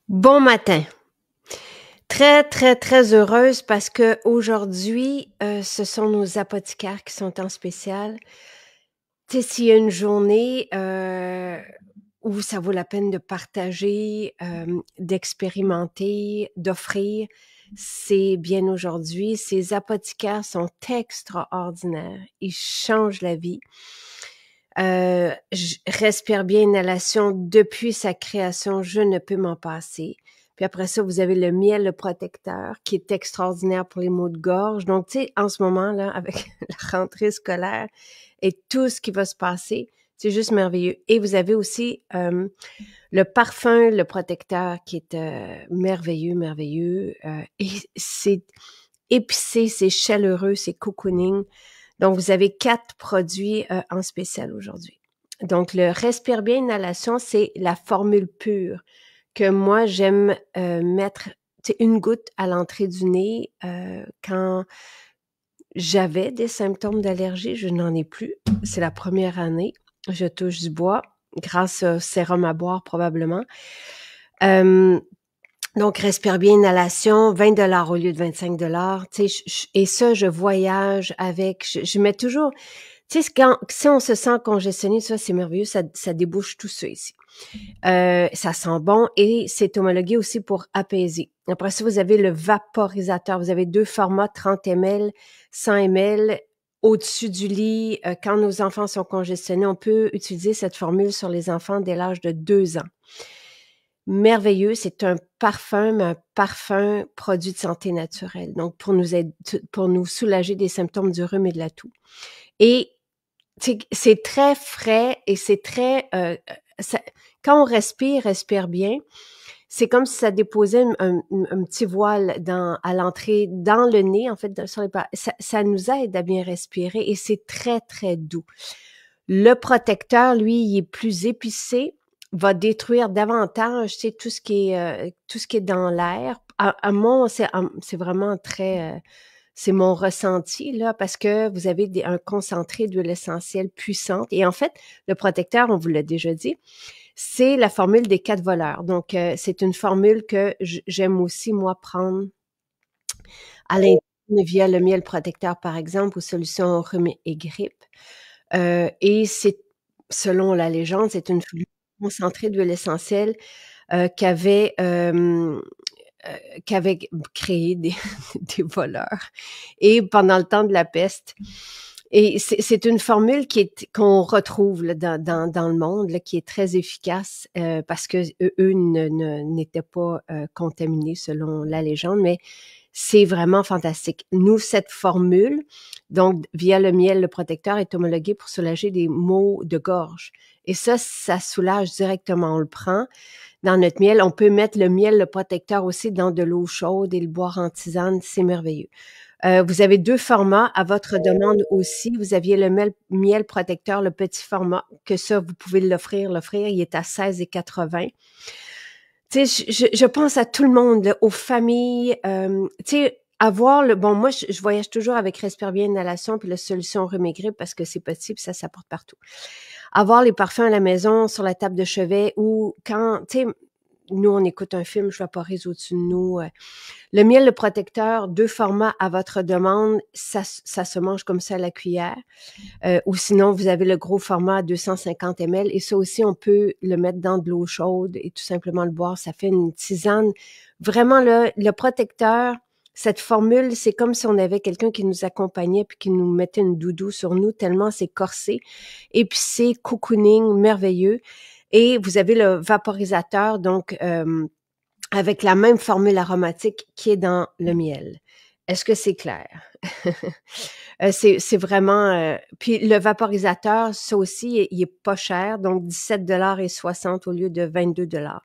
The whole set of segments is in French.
Bon matin. Très, très, très heureuse parce qu'aujourd'hui, ce sont nos apothicaires qui sont en spécial. Tu sais, s'il y a une journée, où ça vaut la peine de partager, d'expérimenter, d'offrir, c'est bien aujourd'hui. Ces apothicaires sont extraordinaires. Ils changent la vie. Respire bien inhalation depuis sa création, je ne peux m'en passer. Puis après ça, vous avez le miel, le protecteur, qui est extraordinaire pour les maux de gorge. Donc, tu sais, en ce moment-là, avec la rentrée scolaire et tout ce qui va se passer, c'est juste merveilleux. Et vous avez aussi le parfum, le protecteur, qui est merveilleux, merveilleux. Et c'est épicé, c'est chaleureux, c'est cocooning. Donc, vous avez 4 produits en spécial aujourd'hui. Donc, le Respire bien inhalation, c'est la formule pure que moi, j'aime mettre une goutte à l'entrée du nez quand j'avais des symptômes d'allergie. Je n'en ai plus. C'est la première année. Je touche du bois grâce au sérum à boire probablement. Donc, Respire bien inhalation, 20 $ au lieu de 25 $. Et ça, je voyage avec. Je mets toujours. Tu sais, si on se sent congestionné, ça, c'est merveilleux, ça débouche tout ça ici. Ça sent bon et c'est homologué aussi pour apaiser. Après ça, vous avez le vaporisateur. Vous avez 2 formats, 30 ml, 100 ml. Au-dessus du lit, quand nos enfants sont congestionnés, on peut utiliser cette formule sur les enfants dès l'âge de 2 ans. Merveilleux, c'est un parfum produit de santé naturelle. Donc, pour nous soulager des symptômes du rhume et de la toux. Et c'est très frais et c'est très quand on respire bien, c'est comme si ça déposait un petit voile à l'entrée, dans le nez, en fait, sur les ça nous aide à bien respirer et c'est très, très doux. Le protecteur, lui, il est plus épicé, va détruire davantage, tu sais, tout ce qui est dans l'air. C'est vraiment très c'est mon ressenti, là, parce que vous avez un concentré d'huile essentielle puissante. Et en fait, le protecteur, on vous l'a déjà dit, c'est la formule des 4 voleurs. Donc, c'est une formule que j'aime aussi, moi, prendre à l'interne via le miel protecteur, par exemple, ou solution rhume et grippe. Et c'est, selon la légende, c'est une formule concentrée d'huile essentielle qu'avait créé des voleurs et pendant le temps de la peste. Et c'est une formule qu'on retrouve là, dans le monde, là, qui est très efficace parce que eux n'étaient pas contaminés selon la légende, mais c'est vraiment fantastique. Nous, cette formule, donc via le miel, le protecteur est homologué pour soulager des maux de gorge. Et ça soulage directement. On le prend dans notre miel. On peut mettre le miel, le protecteur aussi dans de l'eau chaude et le boire en tisane. C'est merveilleux. Vous avez 2 formats à votre demande aussi. Vous aviez le miel protecteur, le petit format, que ça, vous pouvez l'offrir. Il est à 16,80 $. Tu sais, je pense à tout le monde, là, aux familles. Tu sais, moi, je voyage toujours avec Respire bien inhalation puis la solution rhume et grippe parce que c'est petit puis ça s'apporte partout. Avoir les parfums à la maison, sur la table de chevet ou quand, tu sais, nous, on écoute un film, je vaporise au-dessus de nous. Le miel, le protecteur, 2 formats à votre demande, ça se mange comme ça à la cuillère. Ou sinon, vous avez le gros format à 250 ml et ça aussi, on peut le mettre dans de l'eau chaude et tout simplement le boire. Ça fait une tisane. Vraiment, le protecteur, cette formule, c'est comme si on avait quelqu'un qui nous accompagnait puis qui nous mettait une doudou sur nous tellement c'est corsé. Et puis, c'est cocooning merveilleux. Et vous avez le vaporisateur, donc avec la même formule aromatique qui est dans le miel. Est-ce que c'est clair? C'est vraiment... puis le vaporisateur, ça aussi, il est pas cher, donc 17,60 $ au lieu de 22 $.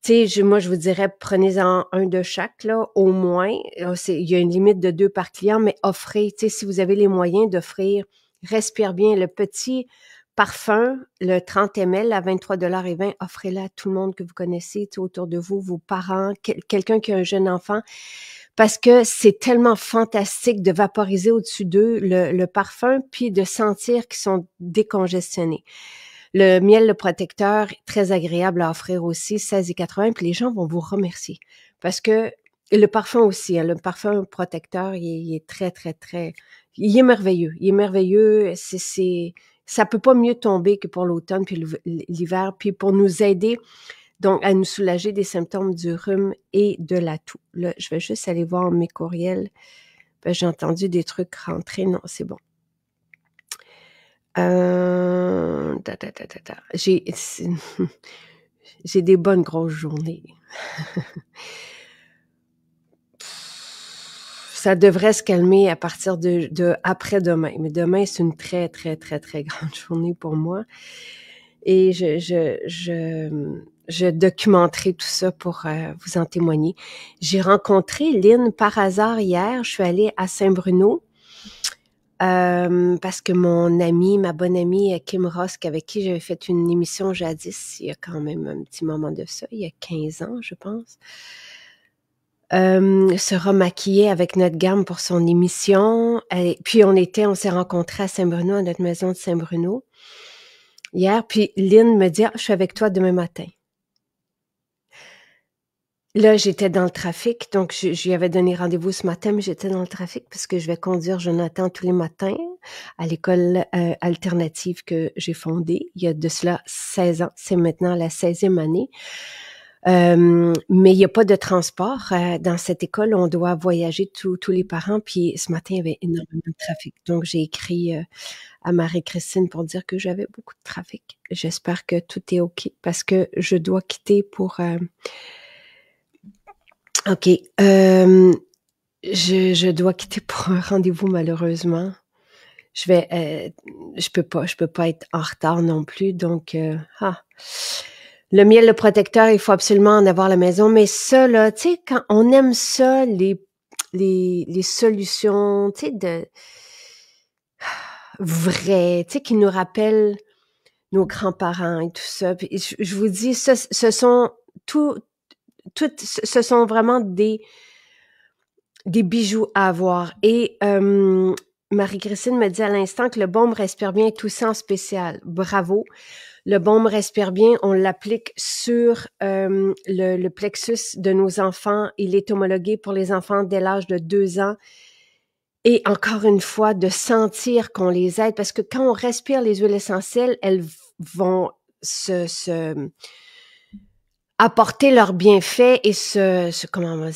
Tu Tu sais, moi, je vous dirais, prenez-en un de chaque, là, au moins. Il y a une limite de 2 par client, mais offrez, tu sais, si vous avez les moyens d'offrir, Respire bien, le petit parfum, le 30 ml à 23,20 $, offrez-le à tout le monde que vous connaissez, tu sais, autour de vous, vos parents, quelqu'un qui a un jeune enfant, parce que c'est tellement fantastique de vaporiser au-dessus d'eux le parfum, puis de sentir qu'ils sont décongestionnés. Le miel, le protecteur, très agréable à offrir aussi, 16,80 $, puis les gens vont vous remercier. Parce que le parfum aussi, hein, le parfum protecteur, il est très, très, très... Il est merveilleux. Il est merveilleux. Ça peut pas mieux tomber que pour l'automne puis l'hiver, puis pour nous aider donc à nous soulager des symptômes du rhume et de la toux. Là, je vais juste aller voir mes courriels. Ben, j'ai entendu des trucs rentrer. Non, c'est bon. J'ai des bonnes grosses journées. Ça devrait se calmer à partir de après-demain. Mais demain, c'est une très, très, très, très grande journée pour moi. Et je documenterai tout ça pour vous en témoigner. J'ai rencontré Lynn par hasard hier. Je suis allée à Saint-Bruno. Parce que mon amie, ma bonne amie Kim Rosk, avec qui j'avais fait une émission jadis, il y a quand même un petit moment de ça, il y a 15 ans, je pense, sera maquillée avec notre gamme pour son émission. Puis on s'est rencontrés à Saint-Bruno, à notre maison de Saint-Bruno, hier. Puis Lynn me dit, je suis avec toi demain matin. Là, j'étais dans le trafic, donc je lui avais donné rendez-vous ce matin, mais j'étais dans le trafic parce que je vais conduire Jonathan tous les matins à l'école alternative que j'ai fondée. Il y a de cela 16 ans. C'est maintenant la 16e année. Mais il n'y a pas de transport. Dans cette école, on doit voyager tous les parents. Puis ce matin, il y avait énormément de trafic. Donc, j'ai écrit à Marie-Christine pour dire que j'avais beaucoup de trafic. J'espère que tout est OK parce que je dois quitter pour... OK. Je dois quitter pour un rendez-vous, malheureusement. Je peux pas être en retard non plus. Donc, le miel, le protecteur, il faut absolument en avoir à la maison. Mais ça, là, tu sais, quand on aime ça, les solutions, tu sais, vraies, tu sais, qui nous rappellent nos grands-parents et tout ça. Puis je vous dis, ce sont ce sont vraiment des bijoux à avoir. Et Marie-Christine me dit à l'instant que le baume Respire bien est aussi en spécial. Bravo. Le baume Respire bien, on l'applique sur le plexus de nos enfants. Il est homologué pour les enfants dès l'âge de 2 ans. Et encore une fois, de sentir qu'on les aide, parce que quand on respire les huiles essentielles, elles vont apporter leurs bienfaits et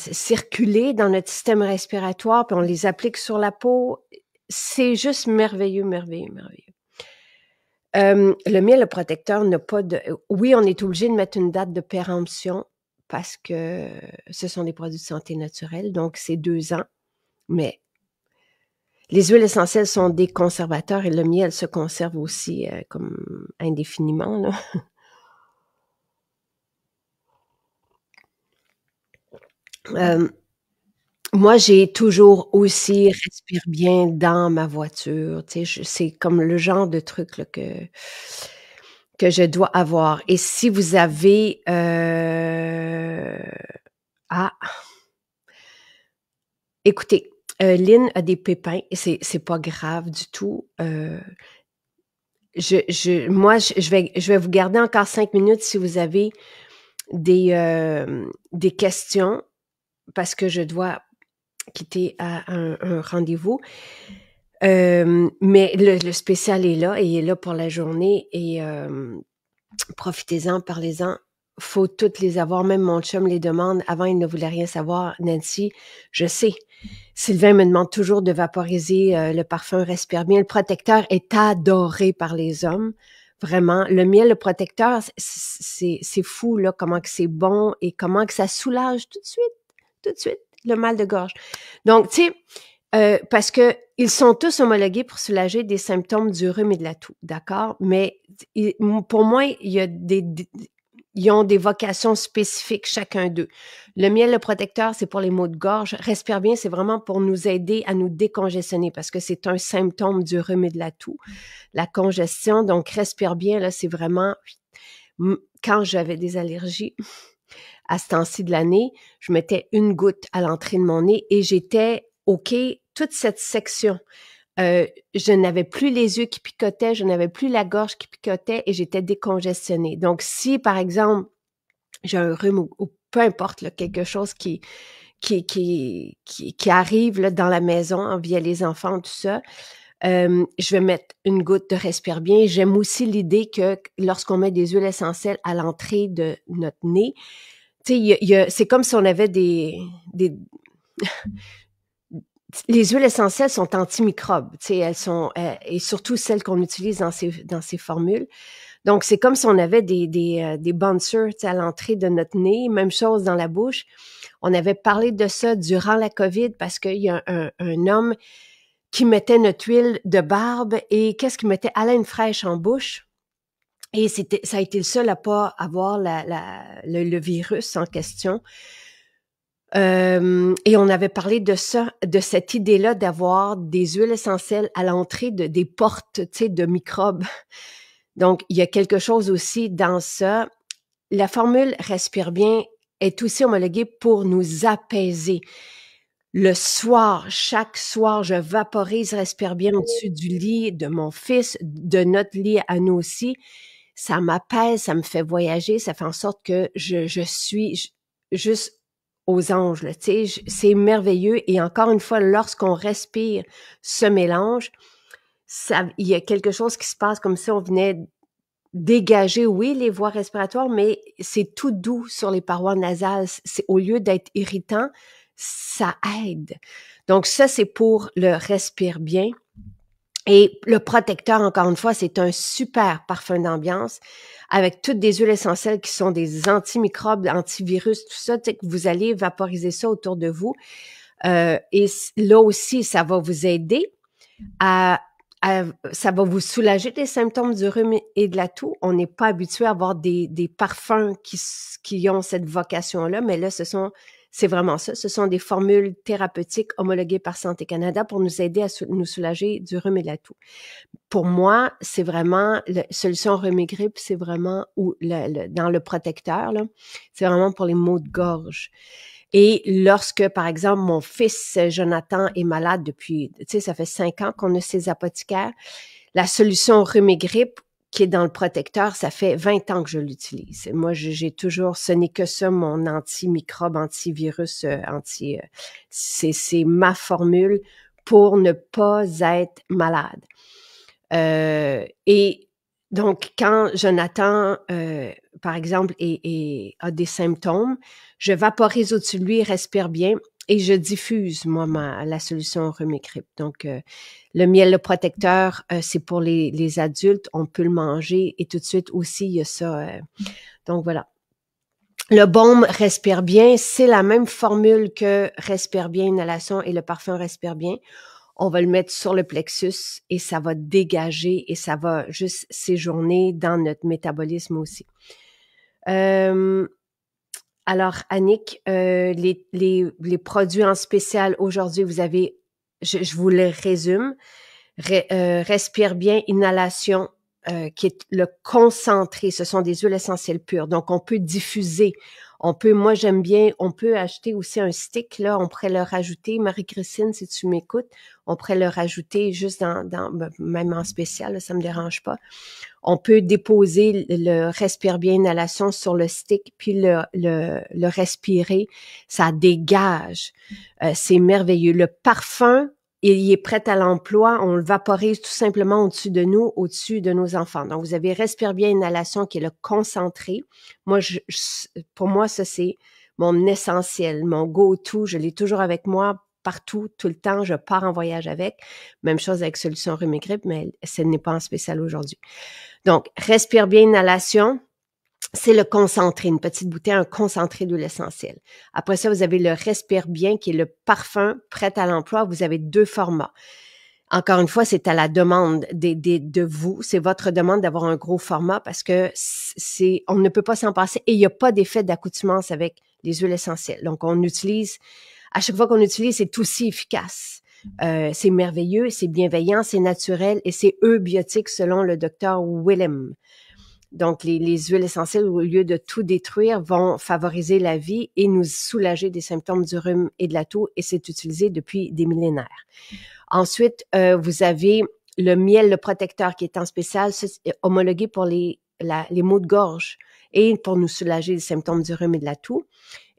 circuler dans notre système respiratoire, puis on les applique sur la peau. C'est juste merveilleux, merveilleux, merveilleux. Le miel, le protecteur n'a pas de... Oui, on est obligé de mettre une date de péremption parce que ce sont des produits de santé naturelle, donc c'est 2 ans. Mais les huiles essentielles sont des conservateurs et le miel se conserve aussi comme indéfiniment, là. Moi, j'ai toujours aussi Respire bien dans ma voiture. Tu sais, c'est comme le genre de truc là, que je dois avoir. Et si vous avez... écoutez, Lynn a des pépins et c'est pas grave du tout. Moi, je vais vous garder encore 5 minutes si vous avez des questions parce que je dois quitter à un rendez-vous. Mais le spécial est là et il est là pour la journée et profitez-en, parlez-en. Faut toutes les avoir, même mon chum les demande. Avant, il ne voulait rien savoir. Nancy, je sais. Sylvain me demande toujours de vaporiser le parfum Respire bien. Le protecteur est adoré par les hommes. Vraiment. Le miel, le protecteur, c'est fou, là, comment que c'est bon et comment que ça soulage tout de suite, le mal de gorge. Donc, tu sais, parce que ils sont tous homologués pour soulager des symptômes du rhume et de la toux, d'accord? Mais pour moi, il y a ils ont des vocations spécifiques, chacun d'eux. Le miel, le protecteur, c'est pour les maux de gorge. Respire bien, c'est vraiment pour nous aider à nous décongestionner parce que c'est un symptôme du rhume et de la toux, la congestion. Donc, respire bien, là, c'est vraiment... Quand j'avais des allergies, à ce temps-ci de l'année, je mettais une goutte à l'entrée de mon nez et j'étais OK, toute cette section. Je n'avais plus les yeux qui picotaient, je n'avais plus la gorge qui picotait et j'étais décongestionnée. Donc, si, par exemple, j'ai un rhume ou peu importe, là, quelque chose qui arrive là, dans la maison via les enfants, tout ça, je vais mettre une goutte de Respire Bien. J'aime aussi l'idée que lorsqu'on met des huiles essentielles à l'entrée de notre nez, tu sais, c'est comme si on avait des les huiles essentielles sont antimicrobes, tu sais, elles sont et surtout celles qu'on utilise dans ces formules. Donc, c'est comme si on avait des bouncers, tu sais, à l'entrée de notre nez, même chose dans la bouche. On avait parlé de ça durant la COVID parce qu'il y a un homme qui mettait notre huile de barbe et qu'est-ce qu'il mettait? Haleine fraîche en bouche. Et ça a été le seul à pas avoir le virus en question. Et on avait parlé de ça, de cette idée-là d'avoir des huiles essentielles à l'entrée des portes, tu sais, de microbes. Donc, il y a quelque chose aussi dans ça. La formule Respire Bien est aussi homologuée pour nous apaiser. Le soir, chaque soir, je vaporise Respire Bien au-dessus du lit de mon fils, de notre lit à nous aussi. Ça m'apaise, ça me fait voyager, ça fait en sorte que je suis juste aux anges, là, tu sais, c'est merveilleux. Et encore une fois, lorsqu'on respire ce mélange, il y a quelque chose qui se passe comme si on venait dégager, oui, les voies respiratoires, mais c'est tout doux sur les parois nasales. Au lieu d'être irritant, ça aide. Donc ça, c'est pour le Respire Bien. Et le protecteur, encore une fois, c'est un super parfum d'ambiance avec toutes des huiles essentielles qui sont des antimicrobes, antivirus, tout ça, tu sais, que vous allez vaporiser ça autour de vous. Et là aussi, ça va vous aider ça va vous soulager des symptômes du rhume et de la toux. On n'est pas habitué à avoir des parfums qui ont cette vocation-là, mais là, c'est vraiment ça. Ce sont des formules thérapeutiques homologuées par Santé Canada pour nous aider à nous soulager du rhume et de la toux. Pour moi, c'est vraiment la solution rhume et grippe, c'est vraiment dans le protecteur, là, c'est vraiment pour les maux de gorge. Et lorsque, par exemple, mon fils Jonathan est malade depuis, tu sais, ça fait 5 ans qu'on a ces apothicaires, la solution rhume et grippe qui est dans le protecteur, ça fait 20 ans que je l'utilise. Moi, j'ai toujours, ce n'est que ça, mon antimicrobe, antivirus, c'est ma formule pour ne pas être malade. Et donc, quand Jonathan, par exemple, a des symptômes, je vaporise au-dessus de lui, Respire Bien, et je diffuse, moi, la solution rhume et grippe. Donc, le miel, le protecteur, c'est pour les adultes, on peut le manger, et tout de suite aussi, il y a ça. Donc, voilà. Le baume Respire Bien, c'est la même formule que Respire Bien, inhalation, et le parfum Respire Bien. On va le mettre sur le plexus et ça va dégager et ça va juste séjourner dans notre métabolisme aussi. Alors, Annick, les produits en spécial aujourd'hui, vous avez, je vous les résume, Respire Bien, inhalation, qui est le concentré. Ce sont des huiles essentielles pures. Donc, on peut diffuser. Moi, j'aime bien, on peut acheter aussi un stick, là, on pourrait le rajouter. Marie-Christine, si tu m'écoutes, on pourrait le rajouter juste même en spécial, là, ça me dérange pas. On peut déposer le Respire Bien inhalation sur le stick, puis le respirer. Ça dégage. C'est merveilleux. Le parfum, il est prêt à l'emploi. On le vaporise tout simplement au-dessus de nous, au-dessus de nos enfants. Donc, vous avez Respire Bien inhalation qui est le concentré. Moi, pour moi, ça, c'est mon essentiel, mon go-to. Je l'ai toujours avec moi partout, tout le temps. Je pars en voyage avec. Même chose avec Solution Rhume et Grippe, mais ce n'est pas en spécial aujourd'hui. Donc, Respire Bien inhalation, c'est le concentré, une petite bouteille, un concentré d'huile essentielle. Après ça, vous avez le Respire Bien, qui est le parfum prêt à l'emploi. Vous avez 2 formats. Encore une fois, c'est à la demande de vous. C'est votre demande d'avoir un gros format parce que on ne peut pas s'en passer et il n'y a pas d'effet d'accoutumance avec les huiles essentielles. Donc, à chaque fois qu'on utilise, c'est aussi efficace. C'est merveilleux, c'est bienveillant, c'est naturel et c'est eubiotique selon le docteur Willem. Donc, les huiles essentielles, au lieu de tout détruire, vont favoriser la vie et nous soulager des symptômes du rhume et de la toux et c'est utilisé depuis des millénaires. Ensuite, vous avez le miel, le protecteur qui est en spécial, homologué pour les maux de gorge et pour nous soulager des symptômes du rhume et de la toux.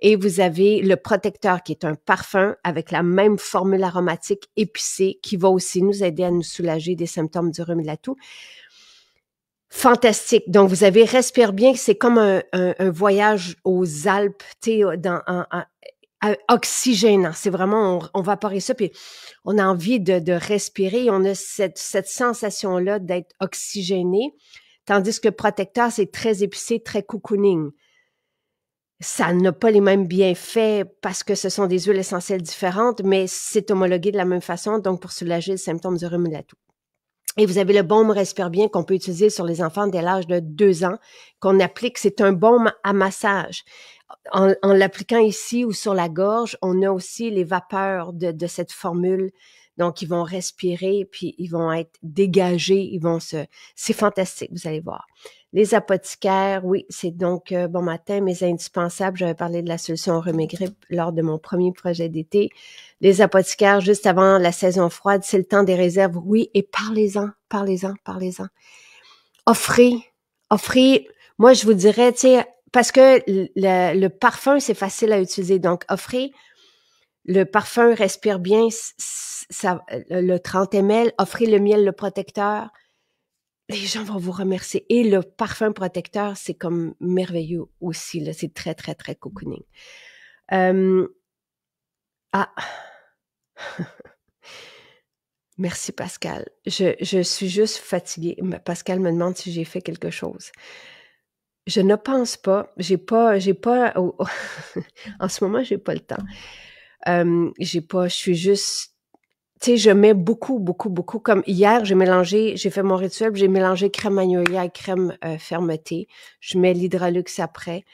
Et vous avez le protecteur qui est un parfum avec la même formule aromatique épicée qui va aussi nous aider à nous soulager des symptômes du rhume et de la toux. Fantastique. Donc, vous avez Respire bien, c'est comme un voyage aux Alpes, tu sais, oxygénant. C'est vraiment, on vaporise ça, puis on a envie de respirer. On a cette sensation-là d'être oxygéné, tandis que protecteur, c'est très épicé, très cocooning. Ça n'a pas les mêmes bienfaits parce que ce sont des huiles essentielles différentes, mais c'est homologué de la même façon, donc pour soulager les symptômes du rhume et de la toux. Et vous avez le baume Respire bien qu'on peut utiliser sur les enfants dès l'âge de 2 ans, qu'on applique. C'est un baume à massage. En l'appliquant ici ou sur la gorge, on a aussi les vapeurs de cette formule. Donc, ils vont respirer, puis ils vont être dégagés. C'est fantastique, vous allez voir. Les apothicaires, oui, c'est donc bon matin, mes indispensables. J'avais parlé de la solution rhume et grippe lors de mon premier projet d'été. Les apothicaires, juste avant la saison froide, c'est le temps des réserves, oui, et parlez-en. Offrez, moi je vous dirais, tu sais, parce que le parfum, c'est facile à utiliser, donc offrez le parfum Respire bien, le 30 ml, offrez le miel, le protecteur, les gens vont vous remercier. Et le parfum protecteur, c'est comme merveilleux aussi, là, c'est très, très, très cocooning. Merci Pascal. Je suis juste fatiguée. Pascal me demande si j'ai fait quelque chose. Je ne pense pas. J'ai pas. En ce moment, j'ai pas le temps. Je suis juste. Tu sais, je mets beaucoup. Comme hier, j'ai fait mon rituel, j'ai mélangé crème magnolia et crème fermeté. Je mets l'Hydralux après.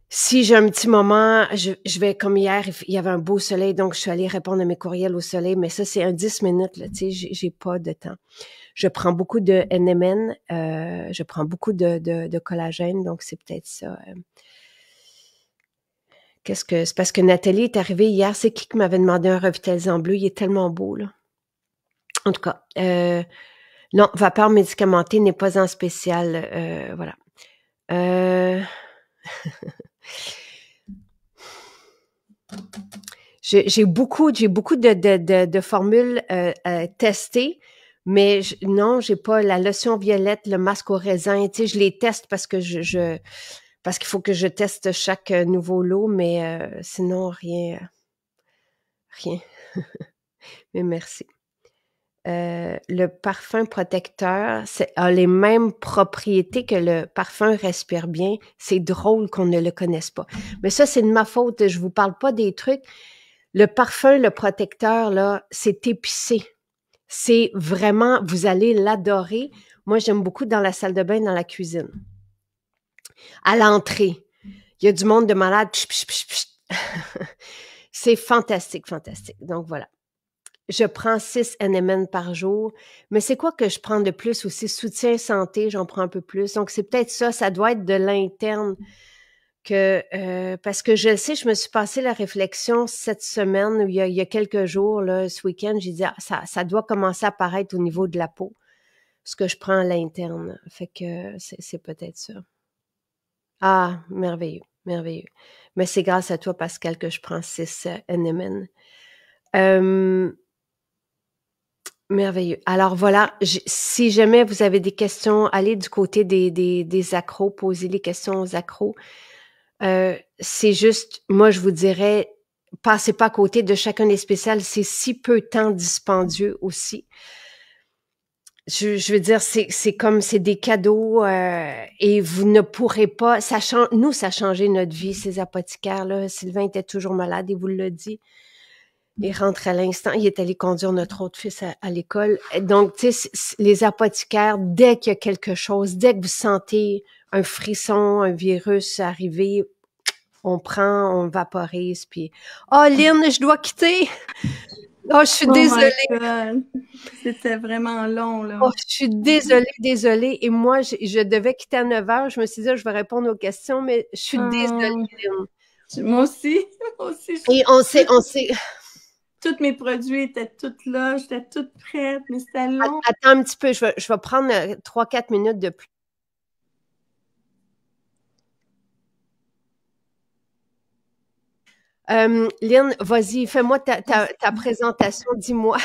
Si j'ai un petit moment, je vais, comme hier, il y avait un beau soleil, donc je suis allée répondre à mes courriels au soleil, mais ça, c'est un 10 minutes, là, tu sais, j'ai pas de temps. Je prends beaucoup de NMN, je prends beaucoup de collagène, donc c'est peut-être ça. C'est parce que Nathalie est arrivée hier, c'est qui m'avait demandé un revitalisant bleu, il est tellement beau, là. En tout cas, non, vapeur médicamentée n'est pas en spécial, voilà. J'ai beaucoup de formules testées, mais non, j'ai pas la lotion violette, le masque au raisin. Tu sais, je les teste parce que parce qu'il faut que je teste chaque nouveau lot, mais sinon rien. Mais merci. Le parfum protecteur a les mêmes propriétés que le parfum Respire bien. C'est drôle qu'on ne le connaisse pas. Mais ça, c'est de ma faute. Je vous parle pas des trucs. Le parfum, le protecteur, là, c'est épicé. C'est vraiment, vous allez l'adorer. Moi, j'aime beaucoup dans la salle de bain, dans la cuisine. À l'entrée, il y a du monde de malade. C'est fantastique. Donc, voilà. Je prends 6 NMN par jour. Mais c'est quoi que je prends de plus aussi? Soutien santé, j'en prends un peu plus. Donc, c'est peut-être ça doit être de l'interne. Parce que je le sais, je me suis passé la réflexion cette semaine, il y a quelques jours, là, ce week-end, j'ai dit, ça doit commencer à apparaître au niveau de la peau, ce que je prends à l'interne. Fait que c'est peut-être ça. Ah, merveilleux. Mais c'est grâce à toi, Pascal, que je prends 6 NMN. Merveilleux. Alors voilà, si jamais vous avez des questions, allez du côté des accros, posez les questions aux accros. C'est juste, moi je vous dirais, passez pas à côté de chacun des spéciales, c'est si peu de temps dispendieux aussi. Je veux dire, c'est des cadeaux et vous ne pourrez pas, ça a changé notre vie, ces apothicaires-là. Sylvain était toujours malade, il vous l'a dit. Il rentre à l'instant. Il est allé conduire notre autre fils à l'école. Donc, tu sais, les apothicaires, dès qu'il y a quelque chose, dès que vous sentez un frisson, un virus arriver, on prend, on vaporise, puis « Oh, Lynn, je dois quitter! Oh, je suis Oh my désolée! God! C'était vraiment long, Oh, là. je suis désolée! » Et moi, je devais quitter à 9 heures. Je me suis dit, je vais répondre aux questions, mais je suis désolée, Hum, Lynn. moi aussi, moi aussi. Et Tous mes produits étaient tous là, j'étais toute prête, mais c'était long. attends un petit peu, je vais prendre 3-4 minutes de plus. Lynn, vas-y, fais-moi ta présentation, dis-moi.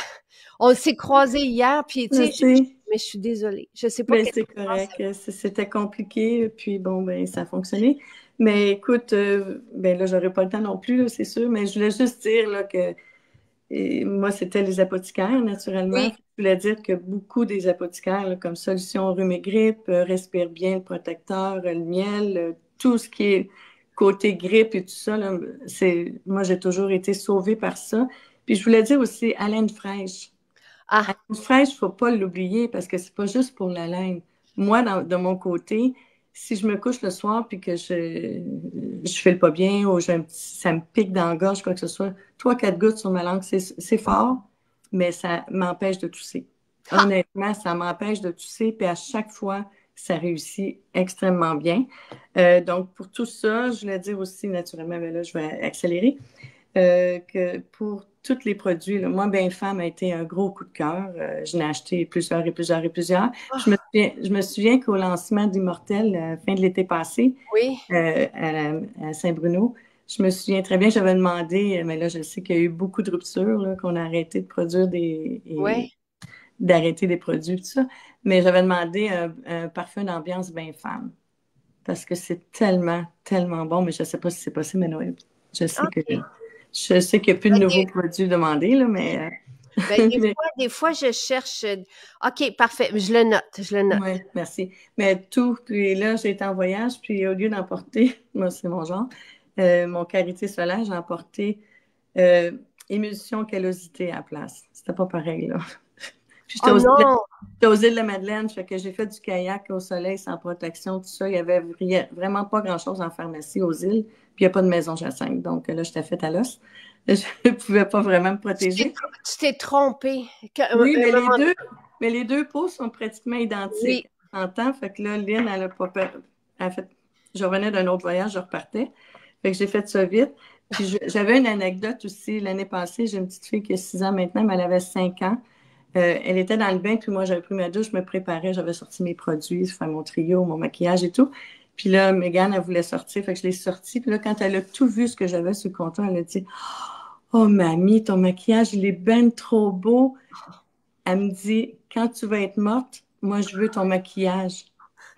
On s'est croisés hier, puis tu Je sais, sais, mais je suis désolée. Je sais pas mais qu'est-ce c'est qui se passe. correct. C'était compliqué, puis bon, ben ça a fonctionné. Mais écoute, ben là, j'aurais pas le temps non plus, là, c'est sûr, mais je voulais juste dire là, que moi, c'était les apothicaires, naturellement. Oui. Je voulais dire que beaucoup des apothicaires, là, comme Solution Rhume et Grippe, Respire bien, le protecteur, le miel, tout ce qui est côté grippe et tout ça, là, moi, j'ai toujours été sauvée par ça. Puis je voulais dire aussi haleine fraîche. Ah, Haleine fraîche, il ne faut pas l'oublier parce que c'est pas juste pour la laine. Moi, de mon côté, si je me couche le soir puis que je file pas bien ou ça me pique dans la gorge, quoi que ce soit, 3-4 gouttes sur ma langue, c'est fort, mais ça m'empêche de tousser. ha, Honnêtement, ça m'empêche de tousser, puis à chaque fois, ça réussit extrêmement bien. Donc, pour tout ça, je voulais dire aussi, naturellement, mais là, je vais accélérer, que pour tous les produits, là, moi, Ben Femme a été un gros coup de cœur. Je n'ai acheté plusieurs et plusieurs et plusieurs. ah, Je me souviens qu'au lancement d'Immortel, fin de l'été passé, oui, à Saint-Bruno, je me souviens très bien, j'avais demandé, mais là, je sais qu'il y a eu beaucoup de ruptures, là, qu'on a arrêté de produire ouais. d'arrêter des produits, tout ça. Mais j'avais demandé un parfum d'ambiance Ben Femme parce que c'est tellement, tellement bon, mais je ne sais pas si c'est possible, mais Noël. Je sais que OK. je sais qu'il n'y a plus de Ben, nouveaux produits demandés, là, mais, ben, mais des fois, je cherche. OK, parfait. Je le note, je le note. ouais, merci. Mais tout, puis là, j'ai été en voyage, puis au lieu d'emporter, moi, c'est mon genre, mon karité solaire, j'ai emporté euh, émulsion callosité à la place. C'était pas pareil, là. Puis Oh non! j'étais aux îles de la Madeleine, fait que j'ai fait du kayak au soleil sans protection, tout ça. Il y avait vraiment pas grand-chose en pharmacie aux îles, puis il n'y a pas de maison Jacinthe. Donc là, j'étais faite à l'os. Je ne pouvais pas vraiment me protéger. Tu t'es trompé. Oui, Un moment, mais les deux peaux sont pratiquement oui. identiques. En temps, fait que là, Lynn, elle a pas peur. Elle a fait, je revenais d'un autre voyage, je repartais. Fait que j'ai fait ça vite. Puis j'avais une anecdote aussi. L'année passée, j'ai une petite fille qui a 6 ans maintenant, mais elle avait 5 ans. Elle était dans le bain, puis moi, j'avais pris ma douche, je me préparais, j'avais sorti mes produits, faire mon trio, mon maquillage et tout. Puis là, Megan, elle voulait sortir, fait que je l'ai sortie. Puis là, quand elle a tout vu ce que j'avais sur le comptoir, elle a dit, oh, mamie, ton maquillage, il est ben trop beau. Elle me dit, quand tu vas être morte, moi, je veux ton maquillage.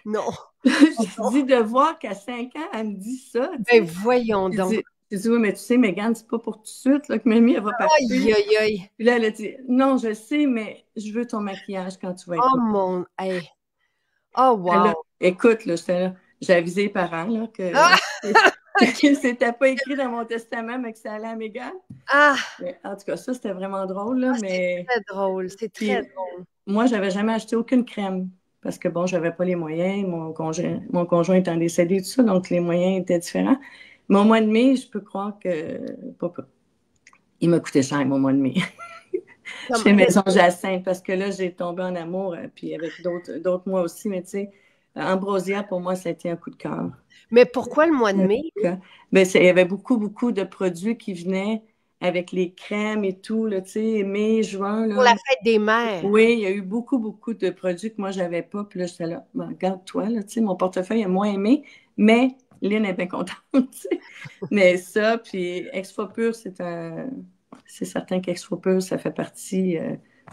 Non. Je dis de voir qu'à 5 ans, elle me dit ça, tu Ben, sais. voyons donc. J'ai dit, oui, mais tu sais, Megan, c'est pas pour tout de suite, là, que mamie, elle va partir. Aïe, aïe, aïe. Puis là, elle a dit, non, je sais, mais je veux ton maquillage quand tu vas être Oh morte. mon, hey. Oh Là, wow. écoute, là, j'ai avisé les parents, là, Ah, OK. que c'était pas écrit dans mon testament, mais que ça allait à Megan. Ah, Mais en tout cas, ça, c'était vraiment drôle, là, c'est mais très drôle. C'est puis très drôle. moi, j'avais jamais acheté aucune crème parce que, bon, j'avais pas les moyens. Mon conjoint étant décédé, tout ça, donc les moyens étaient différents. Mais au mois de mai, je peux croire que... il m'a coûté cher, mon mois de mai. Comme- Chez mais, Maison Jacinthe, parce que là, j'ai tombé en amour, puis avec d'autres mois aussi, mais tu sais, Ambrosia, pour moi, ça a été un coup de cœur. mais pourquoi le mois de mai? Ben, il y avait beaucoup, beaucoup de produits qui venaient avec les crèmes et tout, là, tu sais, mai, juin, Pour la là. fête des mères. Oui, il y a eu beaucoup, beaucoup de produits que moi, j'avais pas. Puis là, j'étais là, ben, regarde-toi, là, tu sais, mon portefeuille est moins aimé, mais Lynn est bien contente, tu sais. Mais ça, puis Extra Pur, c'est certain qu'Extra Pur, ça fait partie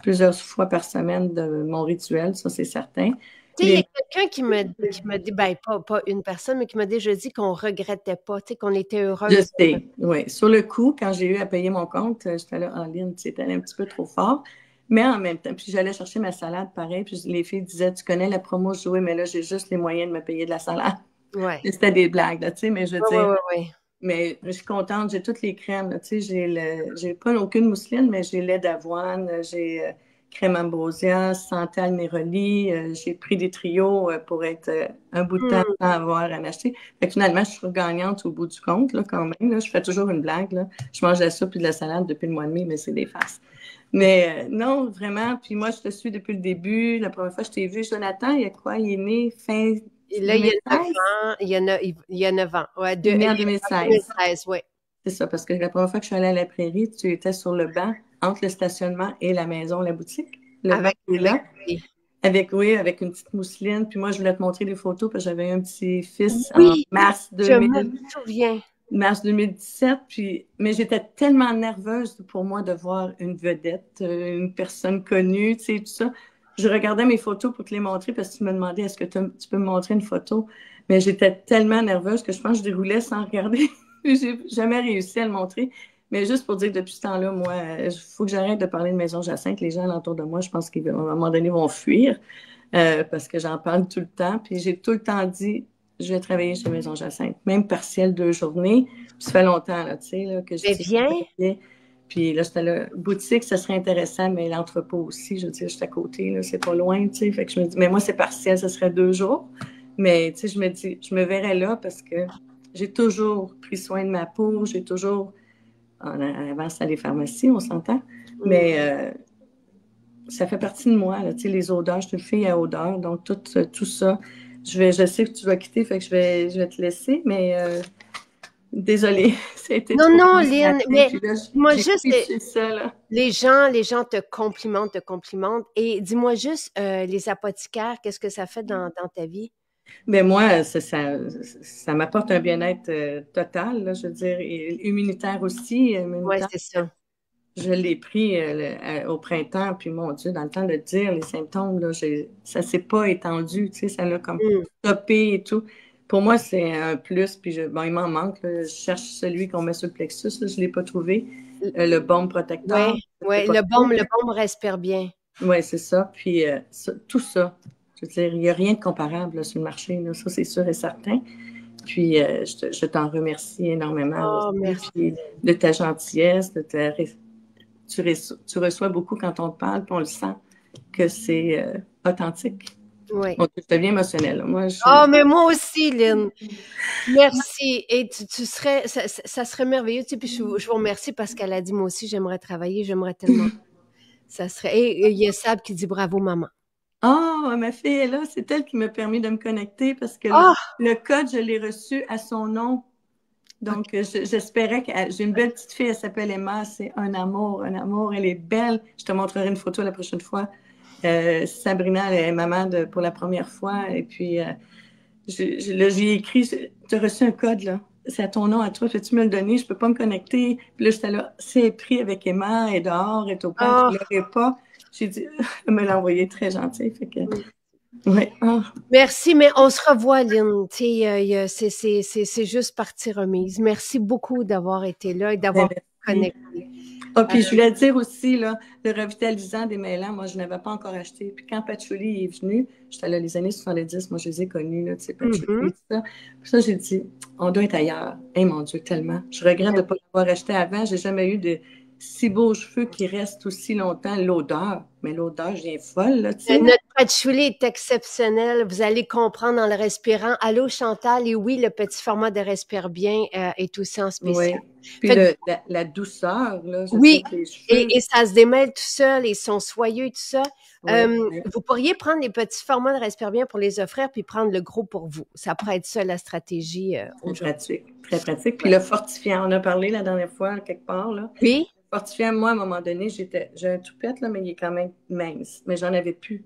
plusieurs fois par semaine de mon rituel, ça, c'est certain. Tu sais, il y a Les quelqu'un qui m'a dit, ben, pas une personne, mais qui m'a déjà dit qu'on regrettait pas, tu sais, qu'on était Je heureuse. sais, oui. Sur le coup, quand j'ai eu à payer mon compte, j'étais là, en ligne, c'était un petit peu trop fort. Mais en même temps, puis j'allais chercher ma salade, pareil, puis les filles disaient, tu connais la promo, je dis, oui, mais là, j'ai juste les moyens de me payer de la salade. Ouais. Et c'était des blagues, là, tu sais, mais je veux Ouais, ouais, dire, ouais, ouais. Mais je suis contente, j'ai toutes les crèmes, là. Tu sais, j'ai pas aucune mousseline, mais j'ai lait d'avoine, j'ai crème ambrosia, santal néroli, j'ai pris des trios pour être un bout de temps Hmm. sans avoir à m'acheter. Fait que finalement, je suis gagnante au bout du compte, là, quand même, là. Je fais toujours une blague, là. Je mange de la soupe et de la salade depuis le mois de mai, mais c'est des farces. Mais non, vraiment. Puis moi, je te suis depuis le début. La première fois que je t'ai vu, Jonathan, il y a quoi? Il est né fin Et là, il y a 9 2016? ans. Il y a 9 ans. Ouais, Il est né en en 2016. 2016, oui. C'est ça, parce que la première fois que je suis allée à la prairie, tu étais sur le banc entre le stationnement et la maison, la boutique. Le banc est Avec là. oui. Oui, avec une petite mousseline. Puis moi, je voulais te montrer des photos parce que j'avais eu un petit-fils en Oui, mars je me 2000, souviens. mars 2017. Mais j'étais tellement nerveuse pour moi de voir une vedette, une personne connue, tu sais, tout ça. Je regardais mes photos pour te les montrer parce que tu me demandais est-ce que tu peux me montrer une photo. Mais j'étais tellement nerveuse que je pense que je déroulais sans regarder. J'ai jamais réussi à le montrer. Mais juste pour dire que depuis ce temps-là, moi, il faut que j'arrête de parler de Maison Jacinthe. Les gens alentour de moi, je pense qu'à un moment donné, vont fuir parce que j'en parle tout le temps. Puis j'ai tout le temps dit, je vais travailler chez Maison Jacinthe, même partiel 2 journées. Puis ça fait longtemps, là, tu sais, là, que je Mais dis. viens. Puis là, c'était là, boutique, ça serait intéressant, mais l'entrepôt aussi, je veux dire, juste à côté, là, c'est pas loin, tu sais. Fait que je me dis, mais moi, c'est partiel, ça serait 2 jours. Mais, tu sais, je me dis, je me verrais là parce que j'ai toujours pris soin de ma peau, j'ai toujours, avant, c'était les pharmacies, on s'entend, mais ça fait partie de moi, là, tu sais, les odeurs, je suis une fille à odeur, donc tout ça. Je sais que tu vas quitter, fait que je vais te laisser, mais désolée, ça a été Non, trop non, long ce Lynn, matin, mais puis là, dis-moi j'ai juste, pitché ça, là. les gens te complimentent, te complimentent. Et dis-moi juste, les apothicaires, qu'est-ce que ça fait dans ta vie? Mais moi, ça m'apporte un bien-être total, là, je veux dire, et immunitaire aussi. Oui, Immunitaire, c'est ça. je l'ai pris au printemps, puis mon Dieu, dans le temps de dire les symptômes, là, ça s'est pas étendu, tu sais, ça l'a comme Hmm. stoppé et tout. Pour moi, c'est un plus, puis bon, il m'en manque, là. Je cherche celui qu'on met sur le plexus, là, je l'ai pas trouvé. Le baume protecteur, Oui, je sais oui, pas trop. le baume respire bien. Oui, c'est ça. Puis tout ça, je veux dire, il n'y a rien de comparable là, sur le marché, là. Ça, c'est sûr et certain. Puis je t'en remercie énormément Oh, aussi, merci. puis de ta gentillesse, tu reçois beaucoup quand on te parle, puis on le sent que c'est authentique. Oui. Bon, je deviens émotionnelle, là. Moi, Oh, mais moi aussi, Lynn. Merci. Et tu serais, ça serait merveilleux. Tu sais, puis je vous remercie parce qu'elle a dit, moi aussi, j'aimerais travailler, j'aimerais tellement. Ça serait. Et il y a Sab qui dit bravo, maman. oh, ma fille est là, c'est elle qui m'a permis de me connecter parce que Ah, le code, je l'ai reçu à son nom. OK. Donc, j'espérais que j'ai une belle petite fille, elle s'appelle Emma, c'est un amour, elle est belle. Je te montrerai une photo la prochaine fois. Sabrina, elle est maman pour la première fois. Et puis, là, j'ai écrit, tu as reçu un code, là. C'est à ton nom, à toi, peux-tu me le donner? Je peux pas me connecter. Puis là, j'étais là, c'est pris avec Emma, elle est dehors, elle est au parc, je Ah, l'aurais pas. J'ai dit, elle me l'a envoyé très gentil. Fait que, ouais. Ah, merci, mais on se revoit, Lynn. Tu sais, c'est juste partie remise. Merci beaucoup d'avoir été là et ben, d'avoir merci. connecté. Ah, Euh, puis je voulais dire aussi, là, le revitalisant des mêlants, moi, je n'avais pas encore acheté. Puis quand Patchouli est venu, j'étais là les années 70, moi, je les ai connus, là, tu sais, mhm. Patchouli, tout ça. Puis ça, j'ai dit, on doit être ailleurs. Eh, mon Dieu, tellement. Je regrette de ne pas l'avoir acheté avant. J'ai jamais eu de si beaux cheveux qui restent aussi longtemps. L'odeur, mais l'odeur, je viens folle, là, tu sais. Notre patchouli est exceptionnel. Vous allez comprendre en le respirant. Allô, Chantal. Et oui, le petit format de Respire bien est aussi en Oui. spécial. Puis Fait que la douceur, là, je veux dire, oui, les cheveux. et ça se démêle tout seul, ils sont soyeux, tout ça. Oui, oui. Vous pourriez prendre les petits formats de Respire bien pour les offrir, puis prendre le gros pour vous. Ça pourrait être ça la stratégie Très aujourd'hui. pratique, très pratique. Puis Ouais. le fortifiant, on a parlé la dernière fois, quelque part, là. Oui? Fortifiant, moi, à un moment donné, j'ai un toupette, là, mais il est quand même mince. Mais j'en avais plus.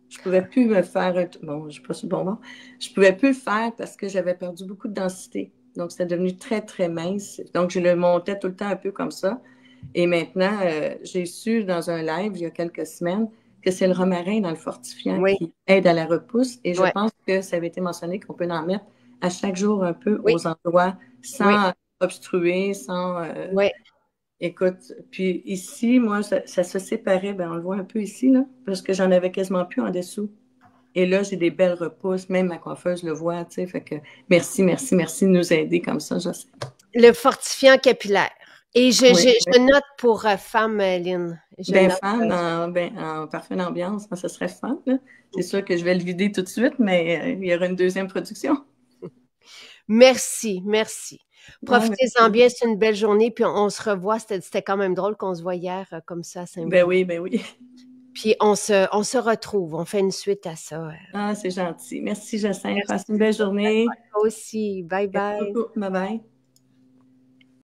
Je pouvais plus me faire bon, je suis pas sur le bon bord. Je pouvais plus le faire parce que j'avais perdu beaucoup de densité. Donc, c'était devenu très, très mince. Donc, je le montais tout le temps un peu comme ça. Et maintenant, j'ai su dans un live il y a quelques semaines que c'est le romarin dans le fortifiant Oui, qui aide à la repousse. Et je ouais, pense que ça avait été mentionné qu'on peut en mettre à chaque jour un peu oui, aux endroits oui, sans obstruer, sans oui. écoute, puis ici, moi, ça se séparait, ben on le voit un peu ici, là, parce que j'en avais quasiment plus en dessous. Et là, j'ai des belles repousses, même ma coiffeuse le voit, tu sais, fait que merci, merci, merci de nous aider comme ça, je sais. Le fortifiant capillaire. Et Oui, oui. je note pour femme, Lynn. Je Ben, note. femme, en parfaite ambiance, ça serait fun, là. C'est sûr que je vais le vider tout de suite, mais il y aura une deuxième production. Merci, merci. Ah, Profitez-en merci. bien, c'est une belle journée, puis on se revoit. C'était quand même drôle qu'on se voit hier comme ça à Ben Saint-Bruno. oui, ben oui. Puis on se retrouve, on fait une suite à ça. Ah, c'est gentil. Merci, Jacinthe. Passe une belle Merci. journée. Toi aussi. Bye Merci bye. beaucoup. Bye bye.